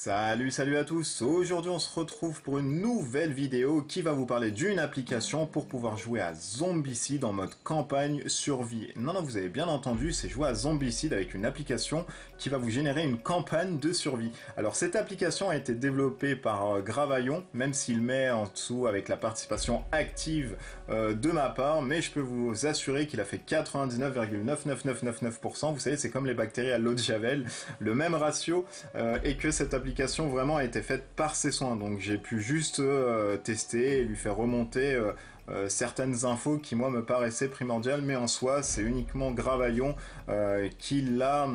Salut à tous, aujourd'hui on se retrouve pour une nouvelle vidéo qui va vous parler d'une application pour pouvoir jouer à Zombicide en mode campagne survie. Non, vous avez bien entendu, c'est jouer à Zombicide avec une application qui va vous générer une campagne de survie. Alors cette application a été développée par Gravaillon, même s'il met en dessous avec la participation active de ma part, mais je peux vous assurer qu'il a fait 99,99999%, vous savez c'est comme les bactéries à l'eau de Javel, le même ratio, et que cette application vraiment a été faite par ses soins, donc j'ai pu juste tester et lui faire remonter certaines infos qui moi me paraissaient primordiales, mais en soi c'est uniquement Gravaillon qui l'a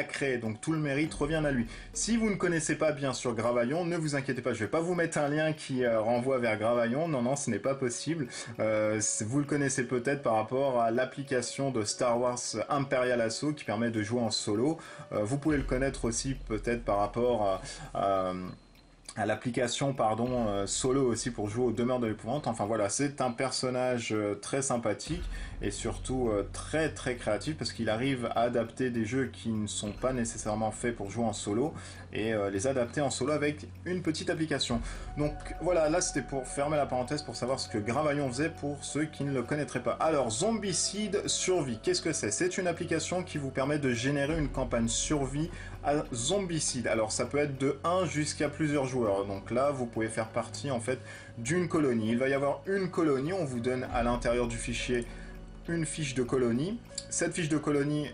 créé, donc tout le mérite revient à lui. Si vous ne connaissez pas bien sûr Gravaillon, ne vous inquiétez pas, je vais pas vous mettre un lien qui renvoie vers Gravaillon, non ce n'est pas possible. Vous le connaissez peut-être par rapport à l'application de Star Wars Imperial Assault qui permet de jouer en solo. Vous pouvez le connaître aussi peut-être par rapport à l'application solo aussi pour jouer aux demeures de l'épouvante. Enfin voilà, c'est un personnage très sympathique et surtout très créatif parce qu'il arrive à adapter des jeux qui ne sont pas nécessairement faits pour jouer en solo et les adapter en solo avec une petite application. Donc voilà, là c'était pour fermer la parenthèse pour savoir ce que Gravaillon faisait pour ceux qui ne le connaîtraient pas. Alors Zombicide Survie, qu'est-ce que c'est? C'est une application qui vous permet de générer une campagne survie à Zombicide. Alors ça peut être de 1 jusqu'à plusieurs joueurs. Donc là, vous pouvez faire partie en fait d'une colonie. Il va y avoir une colonie, on vous donne à l'intérieur du fichier une fiche de colonie. Cette fiche de colonie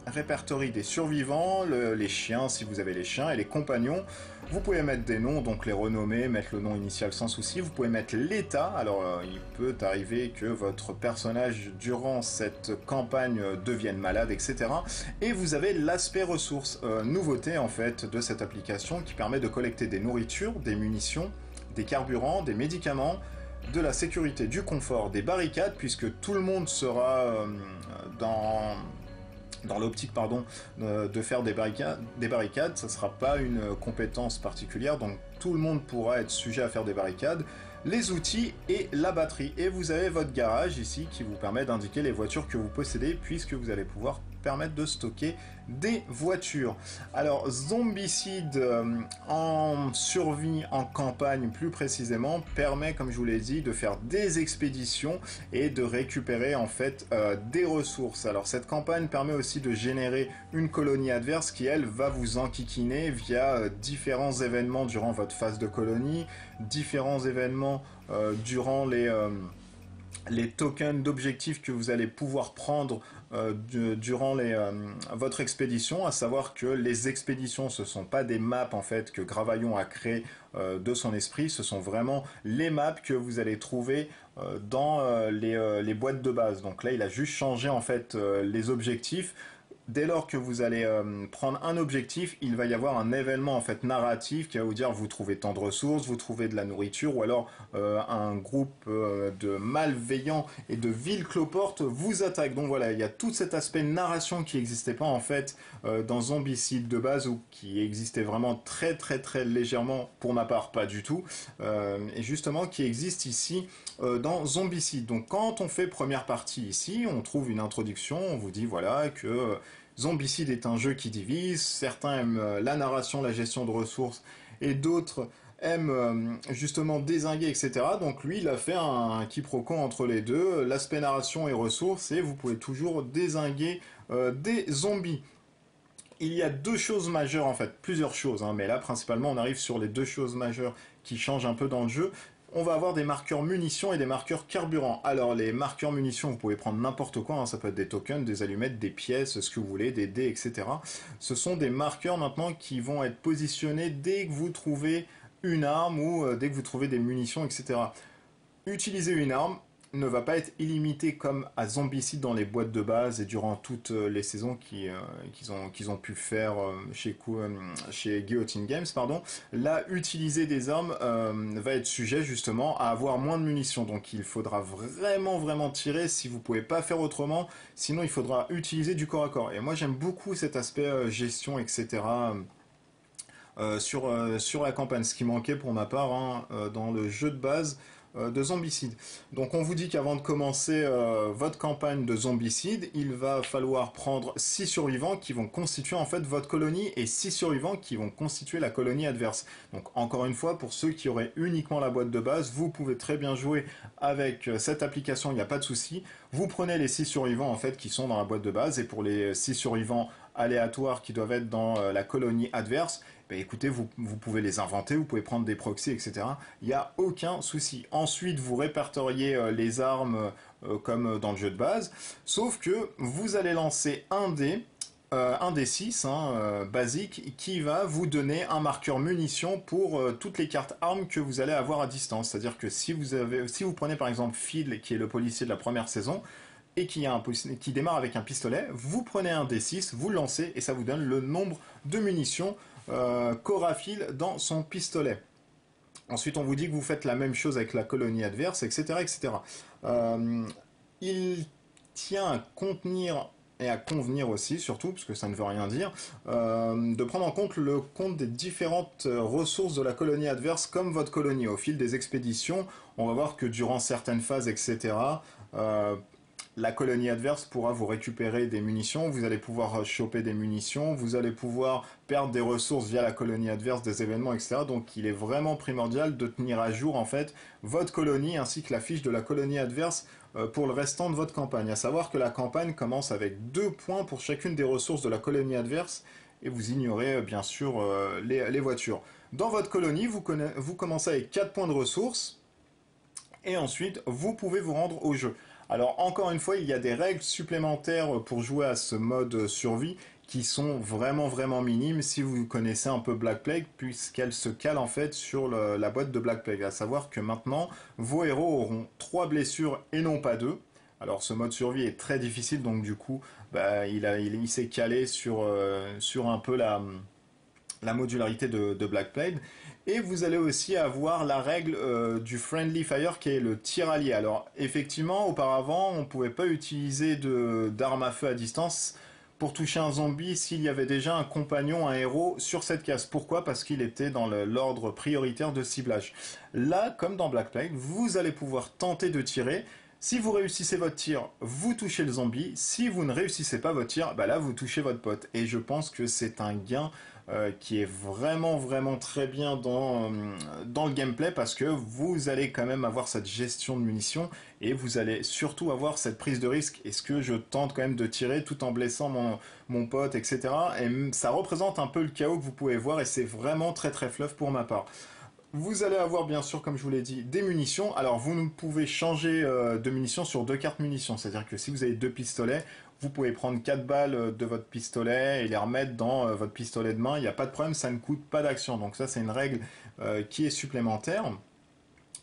répertorie des survivants, les chiens si vous avez les chiens et les compagnons. Vous pouvez mettre des noms, donc les renommer, mettre le nom initial sans souci. Vous pouvez mettre l'état. Alors il peut arriver que votre personnage durant cette campagne devienne malade, etc. Et vous avez l'aspect ressources, nouveauté en fait de cette application qui permet de collecter des nourritures, des munitions, des carburants, des médicaments, de la sécurité, du confort, des barricades, puisque tout le monde sera dans l'optique de faire des barricades, ça sera pas une compétence particulière, donc tout le monde pourra être sujet à faire des barricades, les outils et la batterie. Et vous avez votre garage ici qui vous permet d'indiquer les voitures que vous possédez, puisque vous allez pouvoir permettre de stocker des voitures. Alors Zombicide en survie en campagne plus précisément permet, comme je vous l'ai dit, de faire des expéditions et de récupérer en fait des ressources. Alors cette campagne permet aussi de générer une colonie adverse qui elle va vous enquiquiner via différents événements durant votre phase de colonie, différents événements durant les tokens d'objectifs que vous allez pouvoir prendre durant votre expédition, à savoir que les expéditions ce sont pas des maps en fait que Gravaillon a créé de son esprit, ce sont vraiment les maps que vous allez trouver dans les boîtes de base. Donc là il a juste changé en fait les objectifs. Dès lors que vous allez prendre un objectif, il va y avoir un événement en fait narratif qui va vous dire vous trouvez tant de ressources, vous trouvez de la nourriture, ou alors un groupe de malveillants et de villes cloportes vous attaque. Donc voilà, il y a tout cet aspect narration qui n'existait pas en fait dans Zombicide de base, ou qui existait vraiment très légèrement, pour ma part pas du tout, et justement qui existe ici dans Zombicide. Donc quand on fait première partie ici, on trouve une introduction, on vous dit voilà que Zombicide est un jeu qui divise, certains aiment la narration, la gestion de ressources, et d'autres aiment justement dézinguer, etc. Donc lui, il a fait un quiproquo entre les deux, l'aspect narration et ressources, et vous pouvez toujours dézinguer des zombies. Il y a deux choses majeures en fait, plusieurs choses, mais là principalement on arrive sur les deux choses majeures qui changent un peu dans le jeu. On va avoir des marqueurs munitions et des marqueurs carburant. Alors les marqueurs munitions, vous pouvez prendre n'importe quoi, ça peut être des tokens, des allumettes, des pièces, ce que vous voulez, des dés, etc. Ce sont des marqueurs maintenant qui vont être positionnés dès que vous trouvez une arme ou dès que vous trouvez des munitions, etc. Utiliser une arme ne va pas être illimité comme à Zombicide dans les boîtes de base et durant toutes les saisons qu'ils ont pu faire chez Guillotine Games, pardon. Là, utiliser des armes va être sujet justement à avoir moins de munitions, donc il faudra vraiment tirer si vous pouvez pas faire autrement, sinon il faudra utiliser du corps à corps. Et moi j'aime beaucoup cet aspect gestion, etc. Sur la campagne, ce qui manquait pour ma part dans le jeu de base. de zombicide. Donc on vous dit qu'avant de commencer votre campagne de zombicide, il va falloir prendre 6 survivants qui vont constituer en fait votre colonie et 6 survivants qui vont constituer la colonie adverse. Donc encore une fois, pour ceux qui auraient uniquement la boîte de base, vous pouvez très bien jouer avec cette application, il n'y a pas de souci. Vous prenez les 6 survivants en fait qui sont dans la boîte de base et pour les 6 survivants aléatoires qui doivent être dans la colonie adverse, ben écoutez, vous pouvez les inventer, vous pouvez prendre des proxys, etc. Il n'y a aucun souci. Ensuite, vous répertoriez les armes comme dans le jeu de base, sauf que vous allez lancer un des 6 basique qui va vous donner un marqueur munitions pour toutes les cartes armes que vous allez avoir à distance. C'est-à-dire que si vous prenez par exemple Phil, qui est le policier de la première saison, et qui démarre avec un pistolet, vous prenez un D6, vous le lancez, et ça vous donne le nombre de munitions qu'aura Phil dans son pistolet. Ensuite, on vous dit que vous faites la même chose avec la colonie adverse, etc. etc. Il tient à contenir et à convenir aussi, surtout, parce que ça ne veut rien dire, de prendre en compte le compte des différentes ressources de la colonie adverse comme votre colonie. Au fil des expéditions, on va voir que durant certaines phases, etc., la colonie adverse pourra vous récupérer des munitions, vous allez pouvoir choper des munitions, vous allez pouvoir perdre des ressources via la colonie adverse, des événements, etc. Donc il est vraiment primordial de tenir à jour en fait votre colonie ainsi que la fiche de la colonie adverse pour le restant de votre campagne. À savoir que la campagne commence avec 2 points pour chacune des ressources de la colonie adverse et vous ignorez bien sûr les voitures. Dans votre colonie, vous commencez avec 4 points de ressources et ensuite vous pouvez vous rendre au jeu. Alors encore une fois, il y a des règles supplémentaires pour jouer à ce mode survie qui sont vraiment minimes si vous connaissez un peu Black Plague, puisqu'elle se cale en fait sur la boîte de Black Plague. À savoir que maintenant, vos héros auront 3 blessures et non pas 2. Alors ce mode survie est très difficile, donc du coup, bah, il s'est calé sur un peu la modularité de Black Plague. Et vous allez aussi avoir la règle du Friendly Fire qui est le tir allié. Alors effectivement, auparavant, on ne pouvait pas utiliser d'armes à feu à distance pour toucher un zombie s'il y avait déjà un compagnon, un héros sur cette case. Pourquoi? Parce qu'il était dans l'ordre prioritaire de ciblage. Là, comme dans Black Plague, vous allez pouvoir tenter de tirer. Si vous réussissez votre tir, vous touchez le zombie. Si vous ne réussissez pas votre tir, bah là, vous touchez votre pote. Et je pense que c'est un gain qui est vraiment très bien dans le gameplay parce que vous allez quand même avoir cette gestion de munitions et vous allez surtout avoir cette prise de risque. Est-ce que je tente quand même de tirer tout en blessant mon pote, etc. Et ça représente un peu le chaos que vous pouvez voir et c'est vraiment très fluff pour ma part. Vous allez avoir bien sûr, comme je vous l'ai dit, des munitions. Alors vous ne pouvez changer de munitions sur 2 cartes munitions. C'est-à-dire que si vous avez 2 pistolets, vous pouvez prendre 4 balles de votre pistolet et les remettre dans votre pistolet de main. Il n'y a pas de problème, ça ne coûte pas d'action. Donc ça c'est une règle qui est supplémentaire.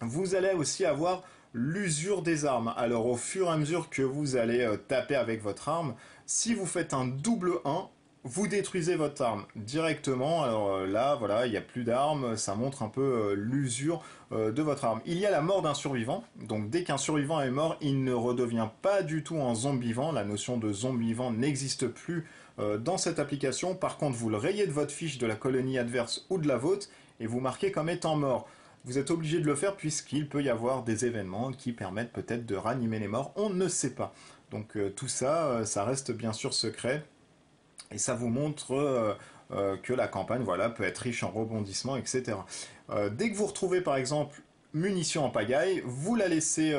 Vous allez aussi avoir l'usure des armes. Alors au fur et à mesure que vous allez taper avec votre arme, si vous faites un double 1, vous détruisez votre arme directement. Alors là, voilà, il n'y a plus d'armes, ça montre un peu l'usure de votre arme. Il y a la mort d'un survivant, donc dès qu'un survivant est mort, il ne redevient pas du tout un zombie vivant. La notion de zombie vivant n'existe plus dans cette application. Par contre, vous le rayez de votre fiche de la colonie adverse ou de la vôtre et vous marquez comme étant mort. Vous êtes obligé de le faire puisqu'il peut y avoir des événements qui permettent peut-être de ranimer les morts, on ne sait pas. Donc tout ça, ça reste bien sûr secret. Et ça vous montre que la campagne voilà, peut être riche en rebondissements, etc. Dès que vous retrouvez par exemple munitions en pagaille, vous la laissez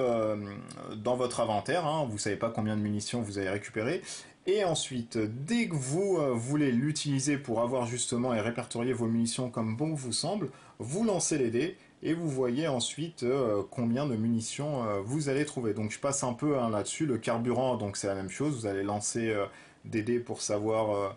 dans votre inventaire, hein, vous ne savez pas combien de munitions vous avez récupéré, et ensuite, dès que vous voulez l'utiliser pour avoir justement et répertorier vos munitions comme bon vous semble, vous lancez les dés, et vous voyez ensuite combien de munitions vous allez trouver. Donc je passe un peu hein, là-dessus, le carburant, donc c'est la même chose, vous allez lancer des dés pour savoir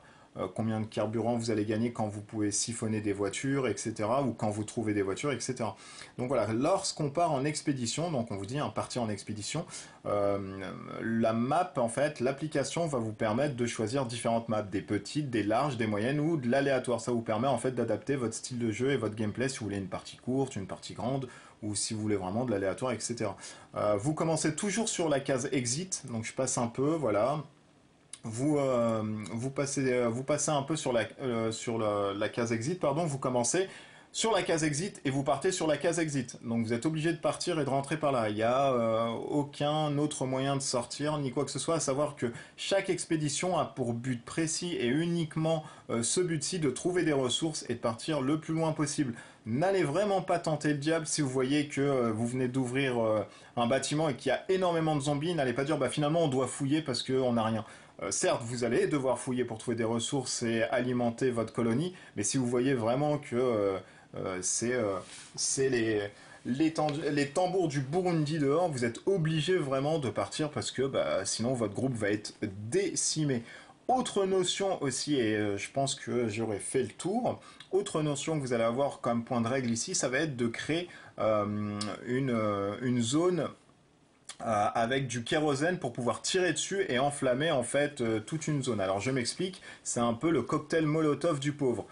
combien de carburant vous allez gagner quand vous pouvez siphonner des voitures, etc. ou quand vous trouvez des voitures, etc. Donc voilà, lorsqu'on part en expédition, donc on vous dit un parti en expédition, la map en fait, l'application va vous permettre de choisir différentes maps, des petites, des larges, des moyennes ou de l'aléatoire. Ça vous permet en fait d'adapter votre style de jeu et votre gameplay si vous voulez une partie courte, une partie grande, ou si vous voulez vraiment de l'aléatoire, etc. Vous commencez toujours sur la case exit, donc je passe un peu, voilà. Vous passez un peu sur la case exit, pardon, vous commencez, sur la case exit et vous partez sur la case exit. Donc vous êtes obligé de partir et de rentrer par là. Il n'y a aucun autre moyen de sortir ni quoi que ce soit, à savoir que chaque expédition a pour but précis et uniquement ce but-ci de trouver des ressources et de partir le plus loin possible. N'allez vraiment pas tenter le diable si vous voyez que vous venez d'ouvrir un bâtiment et qu'il y a énormément de zombies. N'allez pas dire bah finalement on doit fouiller parce qu'on n'a rien. Certes, vous allez devoir fouiller pour trouver des ressources et alimenter votre colonie, mais si vous voyez vraiment que c'est les tambours du Burundi dehors, vous êtes obligé vraiment de partir parce que bah, sinon votre groupe va être décimé. Autre notion aussi, et je pense que j'aurais fait le tour, autre notion que vous allez avoir comme point de règle ici, ça va être de créer une zone avec du kérosène pour pouvoir tirer dessus et enflammer en fait toute une zone. Alors je m'explique, c'est un peu le cocktail Molotov du pauvre.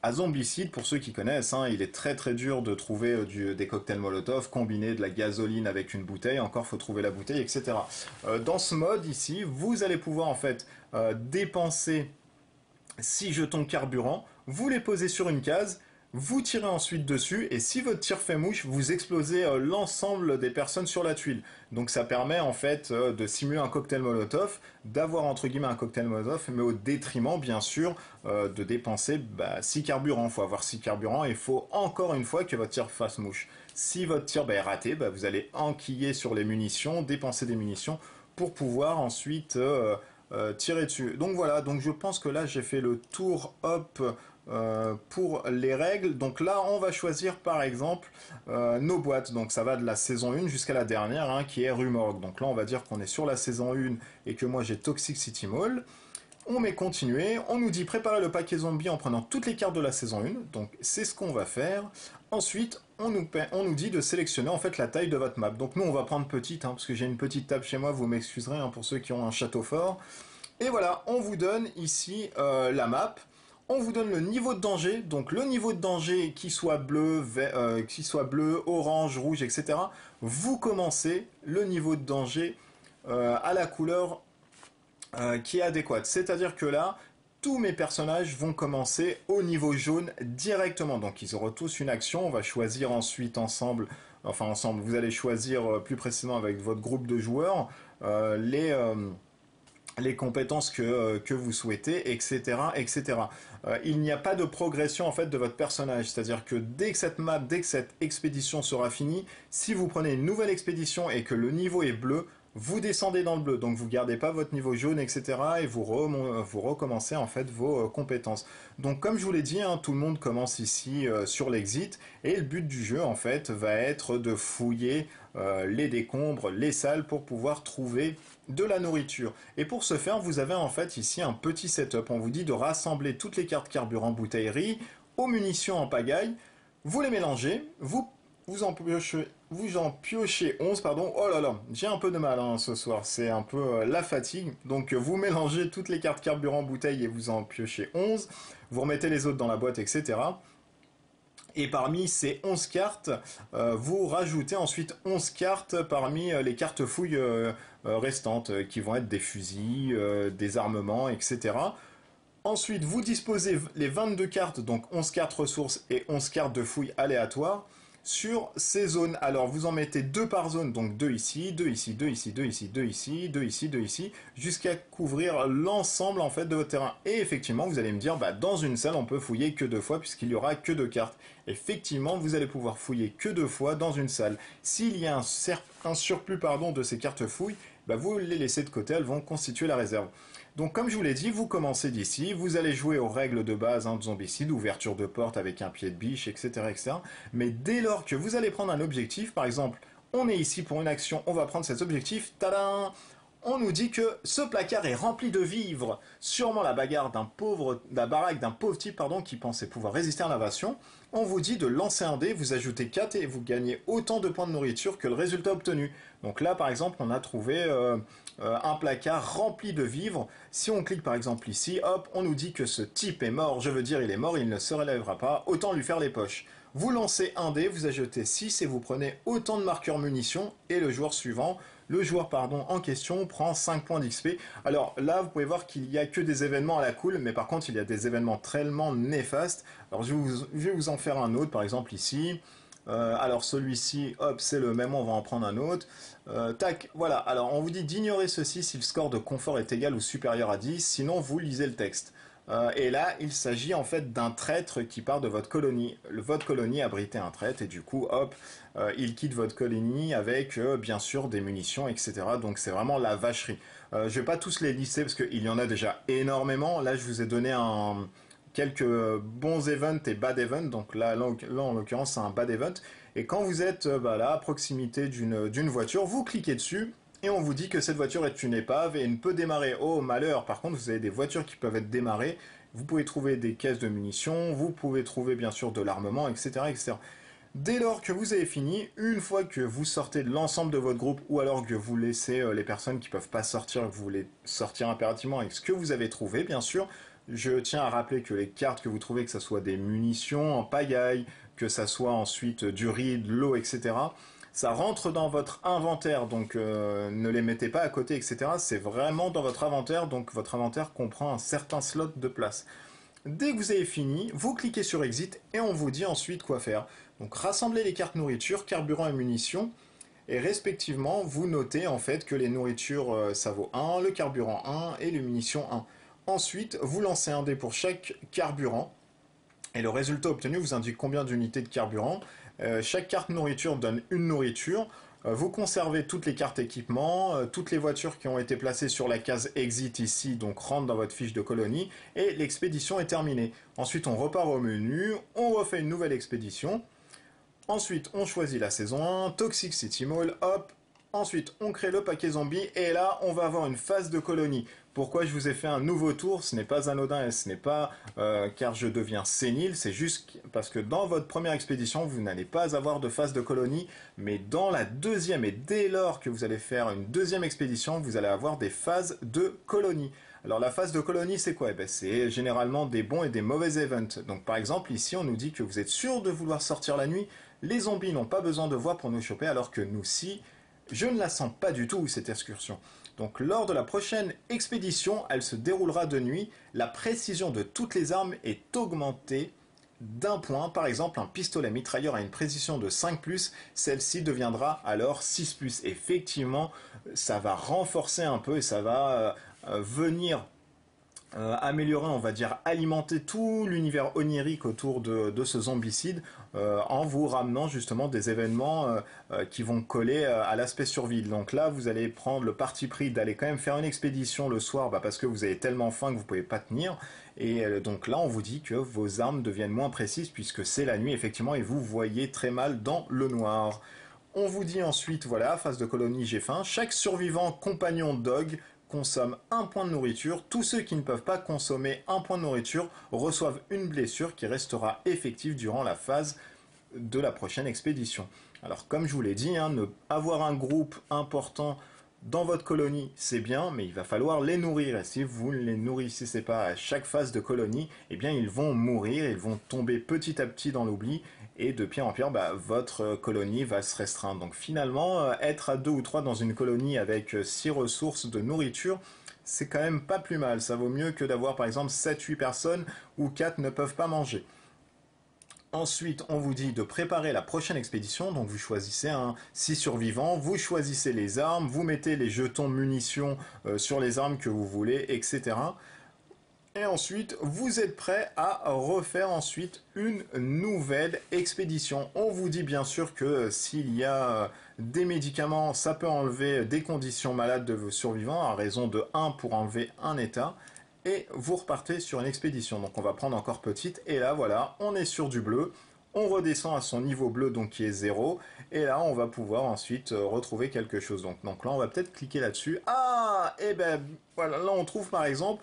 À Zombicide, pour ceux qui connaissent, hein, il est très très dur de trouver des cocktails Molotov, combiner de la gasoline avec une bouteille, encore faut trouver la bouteille, etc. Dans ce mode ici, vous allez pouvoir en fait dépenser 6 jetons carburant, vous les posez sur une case, vous tirez ensuite dessus, et si votre tir fait mouche, vous explosez l'ensemble des personnes sur la tuile. Donc ça permet en fait de simuler un cocktail Molotov, d'avoir entre guillemets un cocktail Molotov, mais au détriment bien sûr de dépenser 6 carburants. Il faut avoir 6 carburants et il faut encore une fois que votre tir fasse mouche. Si votre tir est raté, vous allez enquiller sur les munitions, dépenser des munitions pour pouvoir ensuite tirer dessus. Donc voilà, donc je pense que là j'ai fait le tour hop pour les règles. Donc là on va choisir par exemple nos boîtes, donc ça va de la saison 1 jusqu'à la dernière hein, qui est Rumorg. Donc là on va dire qu'on est sur la saison 1 et que moi j'ai Toxic City Mall. On met continuer, on nous dit préparer le paquet zombie en prenant toutes les cartes de la saison 1, donc c'est ce qu'on va faire. Ensuite, on nous dit de sélectionner en fait la taille de votre map. Donc nous on va prendre petite, hein, parce que j'ai une petite table chez moi, vous m'excuserez hein, pour ceux qui ont un château fort. Et voilà, on vous donne ici la map. On vous donne le niveau de danger, donc le niveau de danger qui soit bleu, orange, rouge, etc. Vous commencez le niveau de danger à la couleur qui est adéquate. C'est-à-dire que là, tous mes personnages vont commencer au niveau jaune directement. Donc ils auront tous une action. On va choisir ensuite ensemble, vous allez choisir plus précisément avec votre groupe de joueurs les compétences que vous souhaitez, etc. etc. Il n'y a pas de progression en fait de votre personnage, c'est-à-dire que dès que cette expédition sera finie, si vous prenez une nouvelle expédition et que le niveau est bleu, vous descendez dans le bleu, donc vous gardez pas votre niveau jaune, etc. et vous recommencez en fait vos compétences. Donc comme je vous l'ai dit, hein, tout le monde commence ici sur l'exit, et le but du jeu en fait va être de fouiller les décombres, les salles pour pouvoir trouver de la nourriture. Et pour ce faire, vous avez en fait ici un petit setup. On vous dit de rassembler toutes les cartes carburant bouteillerie aux munitions en pagaille, vous les mélangez, vous en piochez 11, pardon. Oh là là, j'ai un peu de mal hein, ce soir, c'est un peu la fatigue. Donc vous mélangez toutes les cartes carburant bouteille et vous en piochez 11. Vous remettez les autres dans la boîte, etc. Et parmi ces 11 cartes, vous rajoutez ensuite 11 cartes parmi les cartes fouilles restantes, qui vont être des fusils, des armements, etc. Ensuite, vous disposez les 22 cartes, donc 11 cartes ressources et 11 cartes de fouilles aléatoires, sur ces zones. Alors, vous en mettez 2 par zone, donc 2 ici, 2 ici, 2 ici, 2 ici, 2 ici, 2 ici, 2 ici, jusqu'à couvrir l'ensemble en fait de votre terrain. Et effectivement, vous allez me dire, dans une salle, on peut fouiller que 2 fois, puisqu'il y aura que 2 cartes. Effectivement, vous allez pouvoir fouiller que 2 fois dans une salle. S'il y a un surplus de ces cartes fouilles, vous les laissez de côté, elles vont constituer la réserve. Donc comme je vous l'ai dit, vous commencez d'ici, vous allez jouer aux règles de base de Zombicide, ouverture de porte avec un pied de biche, etc., etc. Mais dès lors que vous allez prendre un objectif, par exemple, on est ici pour une action, on va prendre cet objectif, tadam, on nous dit que ce placard est rempli de vivres, sûrement la baraque d'un pauvre type qui pensait pouvoir résister à l'invasion. On vous dit de lancer un dé, vous ajoutez 4 et vous gagnez autant de points de nourriture que le résultat obtenu. Donc là par exemple on a trouvé un placard rempli de vivres. Si on clique par exemple ici, hop, on nous dit que ce type est mort, je veux dire il est mort, il ne se relèvera pas, autant lui faire les poches. Vous lancez un dé, vous ajoutez 6 et vous prenez autant de marqueurs munitions et le joueur suivant le joueur pardon, en question prend 5 points d'XP. Alors là, vous pouvez voir qu'il n'y a que des événements à la cool, mais par contre, il y a des événements tellement néfastes. Alors je vais vous en faire un autre, par exemple ici. Alors celui-ci, hop, c'est le même, on va en prendre un autre. Tac, voilà. Alors on vous dit d'ignorer ceci si le score de confort est égal ou supérieur à 10, sinon vous lisez le texte. Et là, il s'agit en fait d'un traître qui part de votre colonie. Votre colonie abritait un traître et du coup, hop, il quitte votre colonie avec bien sûr des munitions, etc. Donc c'est vraiment la vacherie. Je vais pas tous les lister parce qu'il y en a déjà énormément. Là, je vous ai donné quelques bons events et bad events. Donc là en l'occurrence, c'est un bad event. Et quand vous êtes là, à proximité d'une voiture, vous cliquez dessus et on vous dit que cette voiture est une épave et ne peut démarrer. Oh malheur, par contre vous avez des voitures qui peuvent être démarrées, vous pouvez trouver des caisses de munitions, vous pouvez trouver bien sûr de l'armement, etc., etc. Dès lors que vous avez fini, une fois que vous sortez de l'ensemble de votre groupe ou alors que vous laissez les personnes qui ne peuvent pas sortir, que vous voulez sortir impérativement avec ce que vous avez trouvé, bien sûr, je tiens à rappeler que les cartes que vous trouvez, que ce soit des munitions en pagaille, que ça soit ensuite du riz, de l'eau, etc., ça rentre dans votre inventaire, donc ne les mettez pas à côté, etc. C'est vraiment dans votre inventaire, donc votre inventaire comprend un certain slot de place. Dès que vous avez fini, vous cliquez sur Exit et on vous dit ensuite quoi faire. Donc rassemblez les cartes nourriture, carburant et munitions, et respectivement, vous notez en fait que les nourritures ça vaut 1, le carburant 1 et les munitions 1. Ensuite, vous lancez un dé pour chaque carburant, et le résultat obtenu vous indique combien d'unités de carburant. Chaque carte nourriture donne une nourriture. Vous conservez toutes les cartes équipement, toutes les voitures qui ont été placées sur la case exit ici, donc rentrent dans votre fiche de colonie, et l'expédition est terminée. Ensuite, on repart au menu, on refait une nouvelle expédition. Ensuite, on choisit la saison 1, Toxic City Mall, hop. Ensuite, on crée le paquet zombie, et là, on va avoir une phase de colonie. Pourquoi je vous ai fait un nouveau tour? Ce n'est pas anodin et ce n'est pas car je deviens sénile, c'est juste parce que dans votre première expédition, vous n'allez pas avoir de phase de colonie, mais dans la deuxième et dès lors que vous allez faire une deuxième expédition, vous allez avoir des phases de colonie. Alors la phase de colonie, c'est quoi? C'est généralement des bons et des mauvais events. Donc par exemple, ici, on nous dit que vous êtes sûr de vouloir sortir la nuit. Les zombies n'ont pas besoin de voix pour nous choper, alors que nous, si, je ne la sens pas du tout, cette excursion. Donc lors de la prochaine expédition, elle se déroulera de nuit. La précision de toutes les armes est augmentée d'un point. Par exemple, un pistolet mitrailleur a une précision de 5+, celle-ci deviendra alors 6+. Effectivement, ça va renforcer un peu et ça va venir améliorer, on va dire, alimenter tout l'univers onirique autour de ce zombicide en vous ramenant justement des événements qui vont coller à l'aspect survie. Donc là, vous allez prendre le parti pris d'aller quand même faire une expédition le soir parce que vous avez tellement faim que vous ne pouvez pas tenir. Et donc là, on vous dit que vos armes deviennent moins précises puisque c'est la nuit effectivement et vous voyez très mal dans le noir. On vous dit ensuite, voilà, phase de colonie, j'ai faim. Chaque survivant compagnon dog consomme un point de nourriture. Tous ceux qui ne peuvent pas consommer un point de nourriture reçoivent une blessure qui restera effective durant la phase de la prochaine expédition. Alors comme je vous l'ai dit, avoir un groupe important dans votre colonie, c'est bien, mais il va falloir les nourrir. Et si vous ne les nourrissez pas à chaque phase de colonie, eh bien ils vont mourir, ils vont tomber petit à petit dans l'oubli. Et de pierre en pierre, votre colonie va se restreindre. Donc finalement, être à 2 ou 3 dans une colonie avec 6 ressources de nourriture, c'est quand même pas plus mal. Ça vaut mieux que d'avoir par exemple 7-8 personnes où 4 ne peuvent pas manger. Ensuite, on vous dit de préparer la prochaine expédition. Donc vous choisissez 6 survivants, vous choisissez les armes, vous mettez les jetons munitions sur les armes que vous voulez, etc. Et ensuite, vous êtes prêt à refaire ensuite une nouvelle expédition. On vous dit bien sûr que s'il y a des médicaments, ça peut enlever des conditions malades de vos survivants à raison de 1 pour enlever un état. Et vous repartez sur une expédition. Donc on va prendre encore petite. Et là, voilà, on est sur du bleu. On redescend à son niveau bleu, donc qui est 0. Et là, on va pouvoir ensuite retrouver quelque chose. Donc là, on va peut-être cliquer là-dessus. Ah, et ben voilà, là on trouve par exemple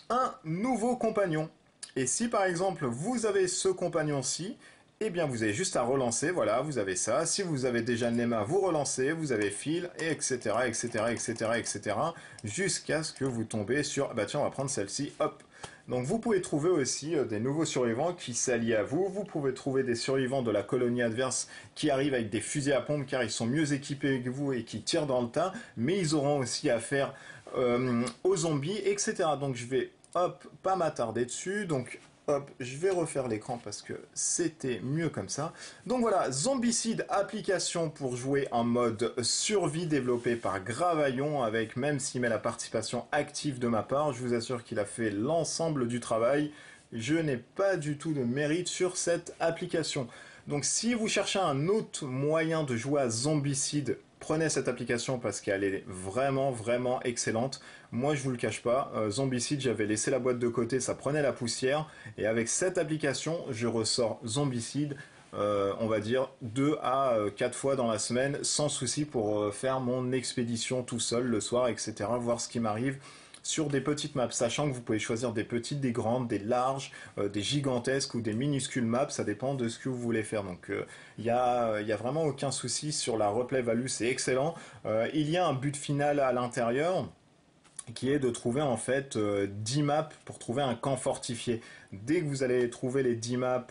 un nouveau compagnon. Et si par exemple vous avez ce compagnon-ci eh bien vous avez juste à relancer, voilà, vous avez ça. Si vous avez déjà le NEMA, vous relancez, vous avez fil, et etc., etc., etc., etc., jusqu'à ce que vous tombez sur, bah tiens, on va prendre celle-ci, hop. Donc vous pouvez trouver aussi des nouveaux survivants qui s'allient à vous. Vous pouvez trouver des survivants de la colonie adverse qui arrivent avec des fusils à pompe car ils sont mieux équipés que vous et qui tirent dans le tas, mais ils auront aussi affaire aux zombies, etc. Donc je vais, hop, pas m'attarder dessus. Donc hop, je vais refaire l'écran parce que c'était mieux comme ça. Donc voilà, Zombicide, application pour jouer en mode survie développée par Gravaillon, avec, même s'il met la participation active de ma part, je vous assure qu'il a fait l'ensemble du travail. Je n'ai pas du tout de mérite sur cette application. Donc si vous cherchez un autre moyen de jouer à Zombicide, prenez cette application parce qu'elle est vraiment vraiment excellente. Moi je vous le cache pas, Zombicide, j'avais laissé la boîte de côté, ça prenait la poussière, et avec cette application je ressors Zombicide, on va dire 2 à 4 fois dans la semaine sans souci pour faire mon expédition tout seul le soir, etc., voir ce qui m'arrive sur des petites maps, sachant que vous pouvez choisir des petites, des grandes, des larges, des gigantesques ou des minuscules maps, ça dépend de ce que vous voulez faire. Donc y a vraiment aucun souci sur la replay value, c'est excellent. Il y a un but final à l'intérieur qui est de trouver en fait 10 maps pour trouver un camp fortifié. Dès que vous allez trouver les 10 maps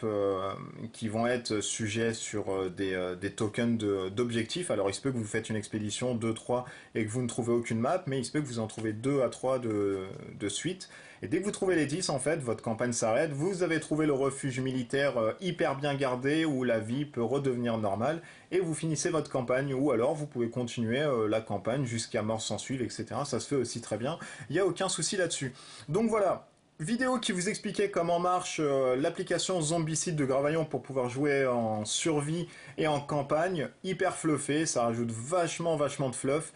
qui vont être sujets sur des tokens d'objectifs, alors il se peut que vous faites une expédition 2-3 et que vous ne trouvez aucune map, mais il se peut que vous en trouvez 2 à 3 de suite. Et dès que vous trouvez les 10, en fait, votre campagne s'arrête. Vous avez trouvé le refuge militaire hyper bien gardé où la vie peut redevenir normale et vous finissez votre campagne, ou alors vous pouvez continuer la campagne jusqu'à mort sans suivre, etc. Ça se fait aussi très bien. Il n'y a aucun souci là-dessus. Donc voilà. Vidéo qui vous expliquait comment marche l'application Zombicide de Gravaillon pour pouvoir jouer en survie et en campagne. Hyper fluffé, ça rajoute vachement de fluff.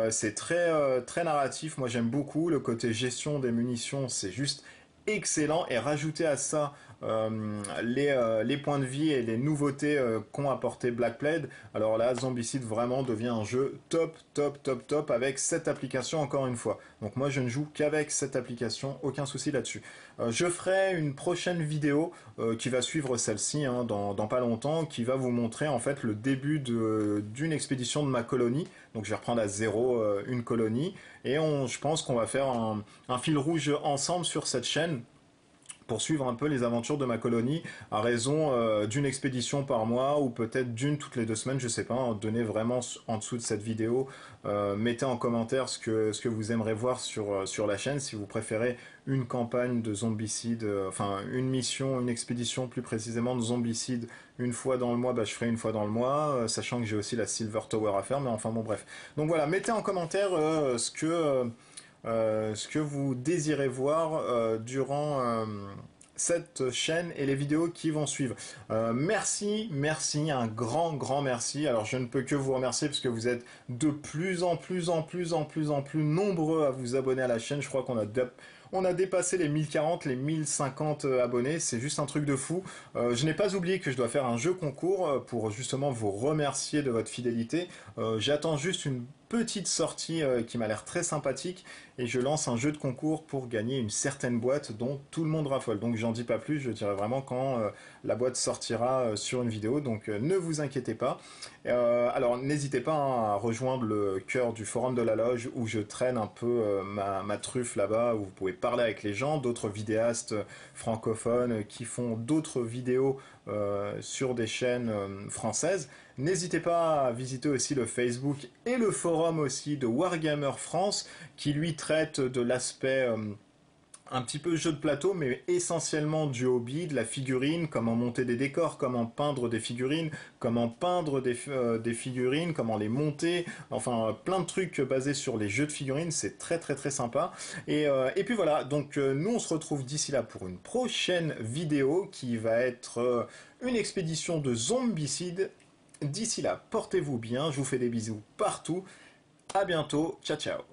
C'est très narratif, moi j'aime beaucoup. Le côté gestion des munitions, c'est juste excellent. Et rajouter à ça les points de vie et les nouveautés qu'ont apporté Black Plaid, alors là Zombicide vraiment devient un jeu top avec cette application encore une fois. Donc moi je ne joue qu'avec cette application, aucun souci là-dessus. Je ferai une prochaine vidéo qui va suivre celle-ci dans pas longtemps, qui va vous montrer en fait le début d'une expédition de ma colonie. Donc je vais reprendre à zéro une colonie et je pense qu'on va faire un fil rouge ensemble sur cette chaîne pour suivre un peu les aventures de ma colonie à raison d'une expédition par mois ou peut-être d'une toutes les 2 semaines, je sais pas, donnez vraiment en dessous de cette vidéo, mettez en commentaire ce que vous aimerez voir sur la chaîne, si vous préférez une campagne de zombicide, enfin une mission, une expédition plus précisément de zombicide une fois dans le mois, bah, je ferai une fois dans le mois, sachant que j'ai aussi la Silver Tower à faire, mais enfin bon bref. Donc voilà, mettez en commentaire ce que vous désirez voir durant cette chaîne et les vidéos qui vont suivre. Merci, un grand merci. Alors je ne peux que vous remercier parce que vous êtes de plus en plus nombreux à vous abonner à la chaîne. Je crois on a dépassé les 1040, les 1050 abonnés, c'est juste un truc de fou. Je n'ai pas oublié que je dois faire un jeu concours pour justement vous remercier de votre fidélité. J'attends juste une petite sortie qui m'a l'air très sympathique et je lance un jeu de concours pour gagner une certaine boîte dont tout le monde raffole. Donc j'en dis pas plus, je dirai vraiment quand la boîte sortira sur une vidéo, donc ne vous inquiétez pas. Alors n'hésitez pas à rejoindre le cœur du forum de la loge où je traîne un peu ma truffe là-bas, où vous pouvez parler avec les gens, d'autres vidéastes francophones qui font d'autres vidéos sur des chaînes françaises. N'hésitez pas à visiter aussi le Facebook et le forum aussi de Wargammer France qui lui traite de l'aspect un petit peu jeu de plateau, mais essentiellement du hobby, de la figurine, comment monter des décors, comment peindre des figurines, comment peindre des figurines, comment les monter, enfin plein de trucs basés sur les jeux de figurines, c'est très sympa. Et puis voilà, donc nous on se retrouve d'ici là pour une prochaine vidéo qui va être une expédition de zombicide. D'ici là, portez-vous bien, je vous fais des bisous partout, à bientôt, ciao ciao.